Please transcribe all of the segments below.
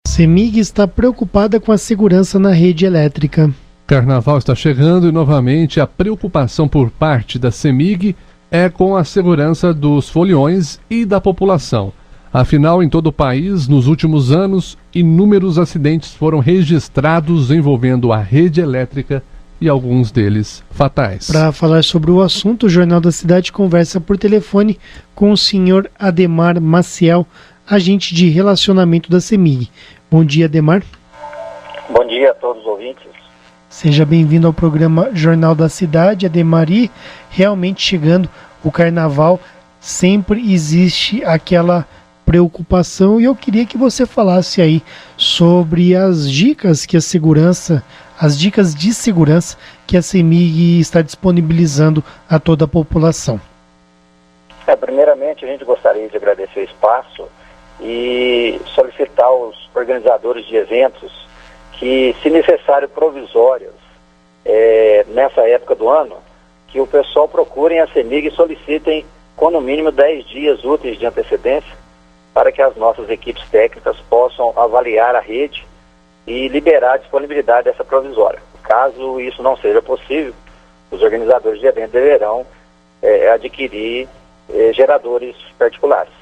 CEMIG está preocupada com a segurança na rede elétrica. Carnaval está chegando e, novamente, a preocupação por parte da CEMIG é com a segurança dos foliões e da população. Afinal, em todo o país, nos últimos anos, inúmeros acidentes foram registrados envolvendo a rede elétrica e alguns deles fatais. Para falar sobre o assunto, o Jornal da Cidade conversa por telefone com o senhor Ademar Maciel, agente de relacionamento da CEMIG. Bom dia, Ademar. Bom dia a todos os ouvintes. Seja bem-vindo ao programa Jornal da Cidade, Ademar. E realmente chegando o Carnaval, sempre existe aquela preocupação, e eu queria que você falasse aí sobre as dicas que as dicas de segurança que a CEMIG está disponibilizando a toda a população. Primeiramente, a gente gostaria de agradecer o espaço e solicitar aos organizadores de eventos que, se necessário, provisórios nessa época do ano, que o pessoal procurem a CEMIG e solicitem com no mínimo 10 dias úteis de antecedência para que as nossas equipes técnicas possam avaliar a rede e liberar a disponibilidade dessa provisória. Caso isso não seja possível, os organizadores de eventos deverão adquirir geradores particulares.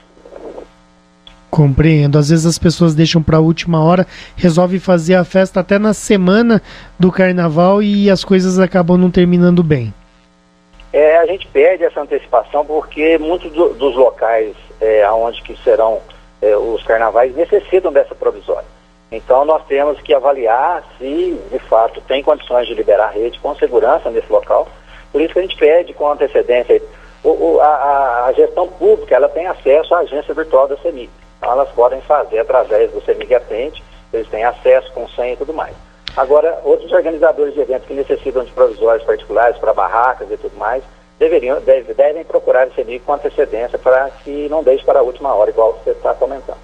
Compreendo. Às vezes as pessoas deixam para a última hora, resolvem fazer a festa até na semana do Carnaval e as coisas acabam não terminando bem. A gente pede essa antecipação porque muitos dos locais onde que serão os carnavais necessitam dessa provisória. Então nós temos que avaliar se de fato tem condições de liberar a rede com segurança nesse local. Por isso que a gente pede com antecedência. A gestão pública, ela tem acesso à agência virtual da CEMIG. Então elas podem fazer através do CEMIG Atende, eles têm acesso com senha e tudo mais. Agora, outros organizadores de eventos que necessitam de provisórios particulares para barracas e tudo mais, devem procurar o CEMIG com antecedência para que não deixe para a última hora, igual você está comentando.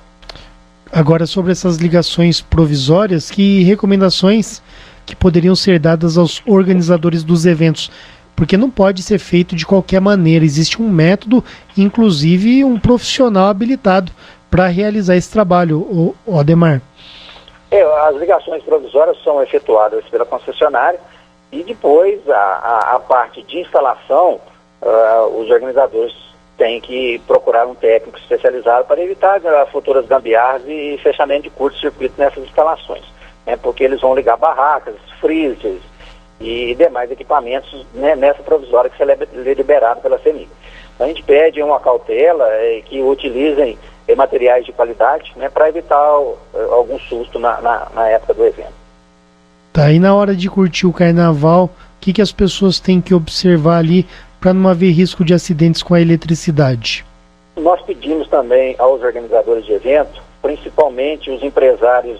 Agora, sobre essas ligações provisórias, que recomendações que poderiam ser dadas aos organizadores dos eventos? Porque não pode ser feito de qualquer maneira, existe um método, inclusive um profissional habilitado para realizar esse trabalho, o Ademar. As ligações provisórias são efetuadas pela concessionária e depois a parte de instalação, os organizadores têm que procurar um técnico especializado para evitar futuras gambiarras e fechamento de curto-circuito nessas instalações, porque eles vão ligar barracas, freezers e demais equipamentos nessa provisória que será liberado pela CEMIG. Então a gente pede uma cautela que utilizem materiais de qualidade para evitar algum susto na época do evento. Tá, e na hora de curtir o Carnaval, o que as pessoas têm que observar ali para não haver risco de acidentes com a eletricidade? Nós pedimos também aos organizadores de eventos, principalmente os empresários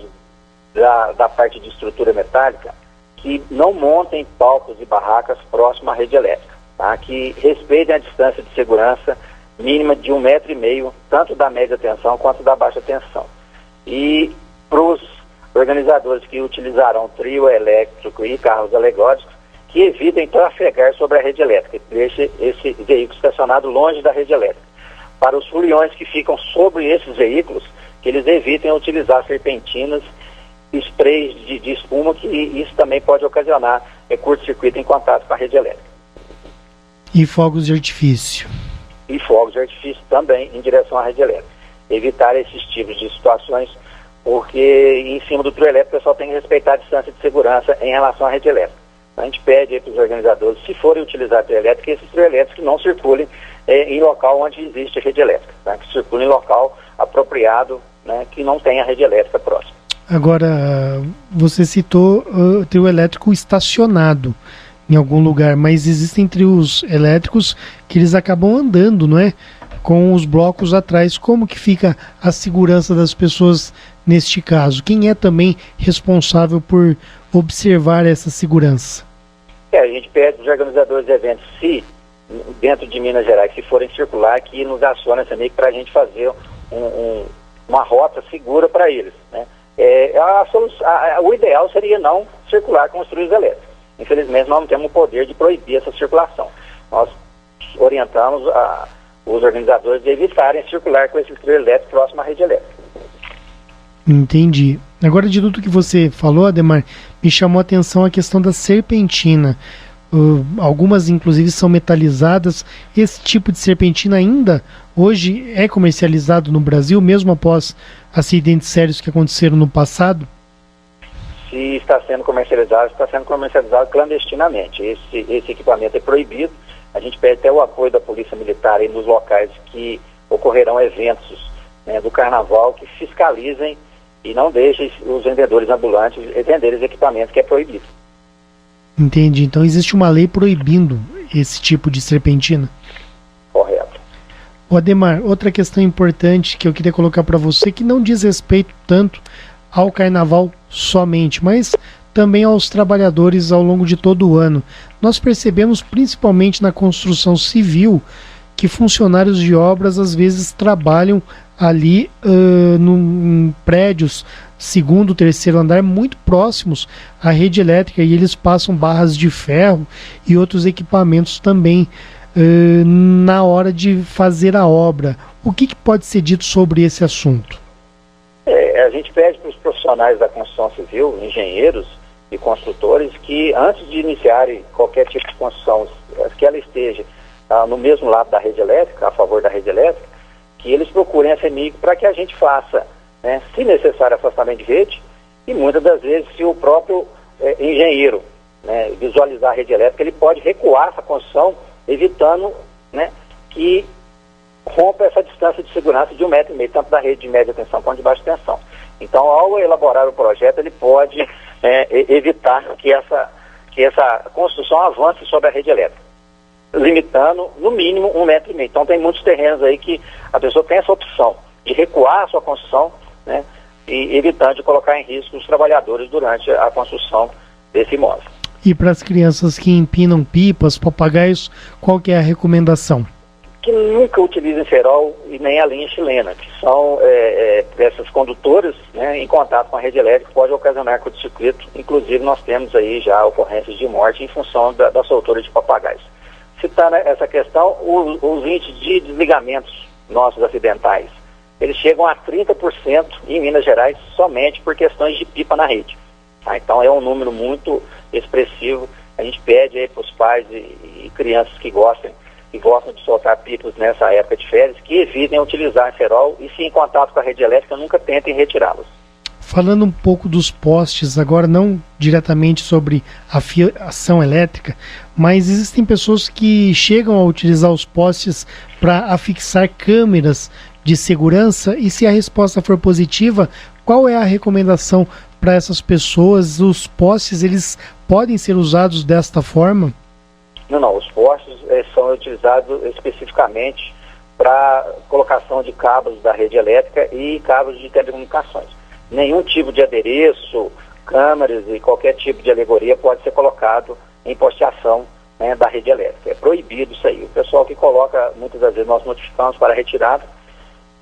da parte de estrutura metálica, que não montem palcos e barracas próximo à rede elétrica, tá? Que respeitem a distância de segurança mínima de 1,5 m, tanto da média tensão quanto da baixa tensão. E para os organizadores que utilizarão trio elétrico e carros alegóricos, que evitem trafegar sobre a rede elétrica, que deixe esse veículo estacionado longe da rede elétrica. Para os foliões que ficam sobre esses veículos, que eles evitem utilizar serpentinas, sprays de espuma, que isso também pode ocasionar curto-circuito em contato com a rede elétrica. E fogos de artifício? E fogos de artifício também em direção à rede elétrica. Evitar esses tipos de situações, porque em cima do trio elétrico o pessoal tem que respeitar a distância de segurança em relação à rede elétrica. A gente pede para os organizadores, se forem utilizar trio elétrico, que esses trio elétricos não circulem em local onde existe rede elétrica, tá? Que circulem em local apropriado, que não tenha rede elétrica próxima. Agora, você citou trio elétrico estacionado em algum lugar, mas existem trios elétricos que eles acabam andando, não é? Com os blocos atrás. Como que fica a segurança das pessoas neste caso? Quem é também responsável por observar essa segurança? A gente pede aos organizadores de eventos, se dentro de Minas Gerais, se forem circular, que nos acionem também para a gente fazer uma rota segura para eles, né? O ideal seria não circular com os trios elétricos. Infelizmente, nós não temos o poder de proibir essa circulação. Nós orientamos os organizadores de evitarem circular com esses trios elétricos próximo à rede elétrica. Entendi. Agora, de tudo que você falou, Ademar, me chamou a atenção a questão da serpentina. Algumas, inclusive, são metalizadas. Esse tipo de serpentina ainda hoje é comercializado no Brasil, mesmo após acidentes sérios que aconteceram no passado? Se está sendo comercializado clandestinamente. Esse equipamento é proibido. A gente pede até o apoio da Polícia Militar aí nos locais que ocorrerão eventos, né, do Carnaval, que fiscalizem e não deixem os vendedores ambulantes venderem os equipamentos, que é proibido. Entendi. Então existe uma lei proibindo esse tipo de serpentina? Correto. O Ademar, outra questão importante que eu queria colocar para você, que não diz respeito tanto ao Carnaval somente, mas também aos trabalhadores ao longo de todo o ano. Nós percebemos, principalmente na construção civil, que funcionários de obras às vezes trabalham ali em prédios segundo, terceiro andar, muito próximos à rede elétrica, e eles passam barras de ferro e outros equipamentos também na hora de fazer a obra. O que pode ser dito sobre esse assunto? A gente pede para os profissionais da construção civil, engenheiros e construtores, que antes de iniciarem qualquer tipo de construção, que ela esteja no mesmo lado da rede elétrica, a favor da rede elétrica, que eles procurem a CEMIG para que a gente faça, né, se necessário, afastamento de rede, e muitas das vezes, se o próprio engenheiro, né, visualizar a rede elétrica, ele pode recuar essa construção, evitando, né, que rompa essa distância de segurança de 1,5 m, tanto da rede de média tensão quanto de baixa tensão. Então, ao elaborar o projeto, ele pode evitar que essa construção avance sobre a rede elétrica, limitando, no mínimo, 1,5 m. Então, tem muitos terrenos aí que a pessoa tem essa opção de recuar a sua construção, né, e evitando de colocar em risco os trabalhadores durante a construção desse imóvel. E para as crianças que empinam pipas, papagaios, qual que é a recomendação? Que nunca utilizem cerol e nem a linha chilena, que são essas condutoras, né, em contato com a rede elétrica, pode ocasionar curto-circuito. Inclusive, nós temos aí já ocorrências de morte em função da soltura de papagaios. Citando essa questão, os índices de desligamentos nossos acidentais, eles chegam a 30% em Minas Gerais somente por questões de pipa na rede. Tá? Então, é um número muito expressivo. A gente pede aí para os pais e crianças que gostam de soltar pipas nessa época de férias, que evitem utilizar cerol e, se em contato com a rede elétrica, nunca tentem retirá-los. Falando um pouco dos postes, agora não diretamente sobre a fiação elétrica, mas existem pessoas que chegam a utilizar os postes para afixar câmeras de segurança, e se a resposta for positiva, qual é a recomendação para essas pessoas? Os postes, eles podem ser usados desta forma? Não, os postes são utilizados especificamente para colocação de cabos da rede elétrica e cabos de telecomunicações. Nenhum tipo de adereço, câmeras e qualquer tipo de alegoria pode ser colocado em posteação, né, da rede elétrica. É proibido isso aí. O pessoal que coloca, muitas das vezes nós notificamos para retirada,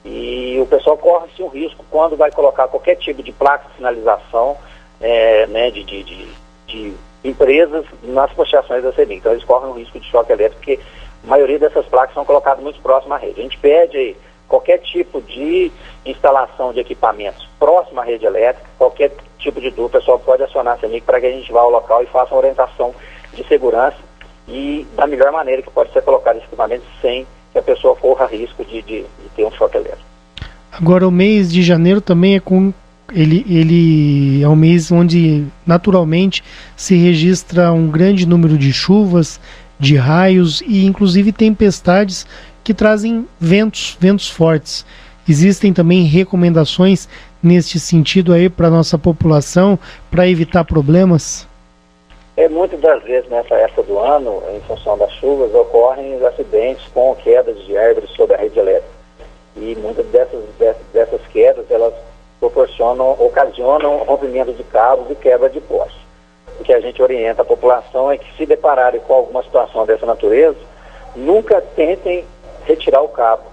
e o pessoal corre-se um risco quando vai colocar qualquer tipo de placa de sinalização, né, de empresas nas posteações da CEMIG. Então eles correm um risco de choque elétrico, porque a maioria dessas placas são colocadas muito próximas à rede. A gente pede aí qualquer tipo de instalação de equipamentos próximo à rede elétrica, qualquer tipo de dúvida, o pessoal pode acionar a CEMIG para que a gente vá ao local e faça uma orientação de segurança e da melhor maneira que pode ser colocado esse equipamento sem que a pessoa corra risco de ter um choque elétrico. Agora, o mês de janeiro também é ele é um mês onde naturalmente se registra um grande número de chuvas, de raios e inclusive tempestades que trazem ventos fortes. Existem também recomendações neste sentido aí para a nossa população, para evitar problemas? Muitas das vezes nessa época do ano, em função das chuvas, ocorrem acidentes com quedas de árvores sobre a rede elétrica. E muitas dessas quedas, elas ocasionam rompimento de cabos e quebra de postes. O que a gente orienta a população é que, se depararem com alguma situação dessa natureza, nunca tentem retirar o cabo,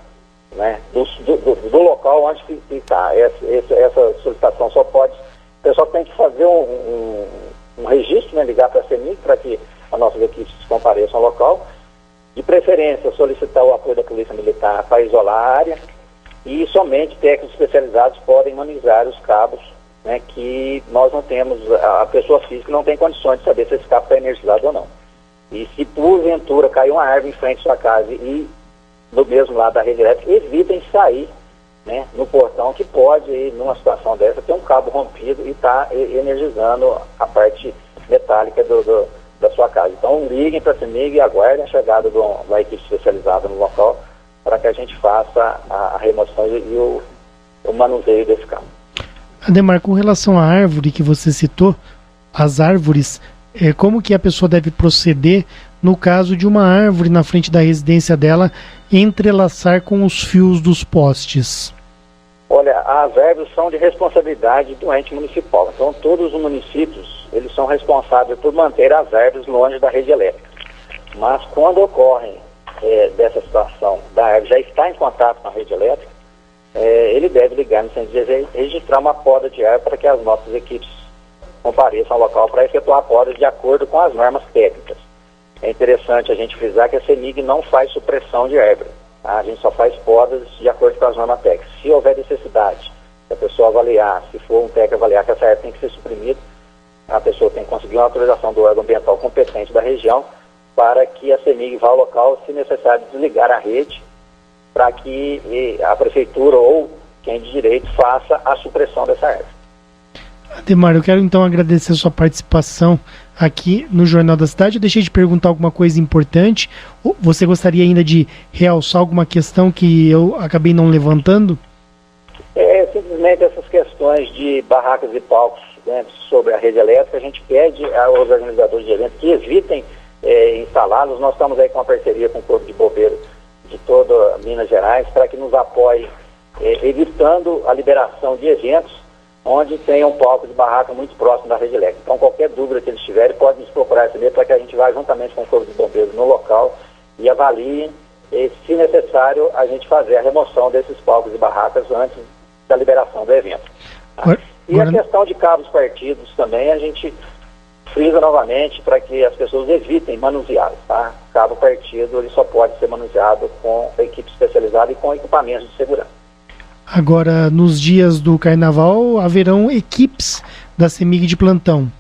né, do local onde está. Essa solicitação só pode... O pessoal tem que fazer um registro, né, ligar para a CEMIG para que as nossas equipes compareçam ao local. De preferência, solicitar o apoio da Polícia Militar para isolar a área, e somente técnicos especializados podem manusear os cabos né, que nós não temos, a pessoa física não tem condições de saber se esse cabo está energizado ou não. E se porventura cair uma árvore em frente à sua casa e do mesmo lado da rede elétrica, evitem sair, né, no portão, que pode, numa situação dessa, ter um cabo rompido e estar energizando a parte metálica da sua casa. Então liguem para a CEMIG e aguardem a chegada da equipe especializada no local para que a gente faça a remoção e o manuseio desse cabo. Ademar, com relação à árvore que você citou, as árvores, como que a pessoa deve proceder no caso de uma árvore na frente da residência dela entrelaçar com os fios dos postes? Olha, as árvores são de responsabilidade do ente municipal. Então, todos os municípios, eles são responsáveis por manter as árvores longe da rede elétrica. Mas quando ocorre dessa situação, da árvore já está em contato com a rede elétrica, ele deve ligar no centro de registrar uma poda de árvore para que as nossas equipes compareçam ao local para efetuar podas de acordo com as normas técnicas. É interessante a gente frisar que a CEMIG não faz supressão de árvore. A gente só faz podas de acordo com as normas técnicas. Se houver necessidade, se a pessoa avaliar, se for um técnico avaliar que essa árvore tem que ser suprimida, a pessoa tem que conseguir uma autorização do órgão ambiental competente da região para que a CEMIG vá ao local, se necessário, desligar a rede para que a prefeitura ou quem de direito faça a supressão dessa árvore. Ademar, eu quero então agradecer a sua participação aqui no Jornal da Cidade. Eu deixei de perguntar alguma coisa importante. Você gostaria ainda de realçar alguma questão que eu acabei não levantando? Simplesmente essas questões de barracas e palcos, né, sobre a rede elétrica, a gente pede aos organizadores de eventos que evitem instalá-los. Nós estamos aí com uma parceria com o Corpo de Bombeiros de toda Minas Gerais para que nos apoie, evitando a liberação de eventos onde tem um palco de barraca muito próximo da rede elétrica. Então, qualquer dúvida que eles tiverem, pode nos procurar saber para que a gente vá juntamente com o Corpo de Bombeiros no local e avalie, se necessário, a gente fazer a remoção desses palcos e barracas antes da liberação do evento. Tá? E a questão de cabos partidos também, a gente frisa novamente para que as pessoas evitem manuseá-los. Tá? Cabo partido ele só pode ser manuseado com equipe especializada e com equipamentos de segurança. Agora, nos dias do Carnaval, haverão equipes da CEMIG de plantão?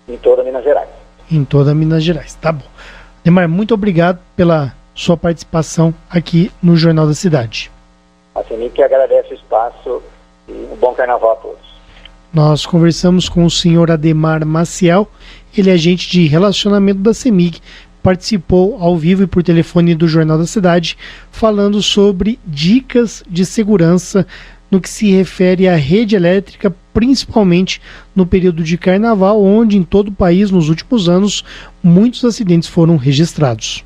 Em toda Minas Gerais. Em toda Minas Gerais, tá bom. Ademar, muito obrigado pela sua participação aqui no Jornal da Cidade. A CEMIG que agradece o espaço e um bom Carnaval a todos. Nós conversamos com o senhor Ademar Maciel, ele é agente de relacionamento da CEMIG, participou ao vivo e por telefone do Jornal da Cidade, falando sobre dicas de segurança no que se refere à rede elétrica, principalmente no período de Carnaval, onde em todo o país, nos últimos anos, muitos acidentes foram registrados.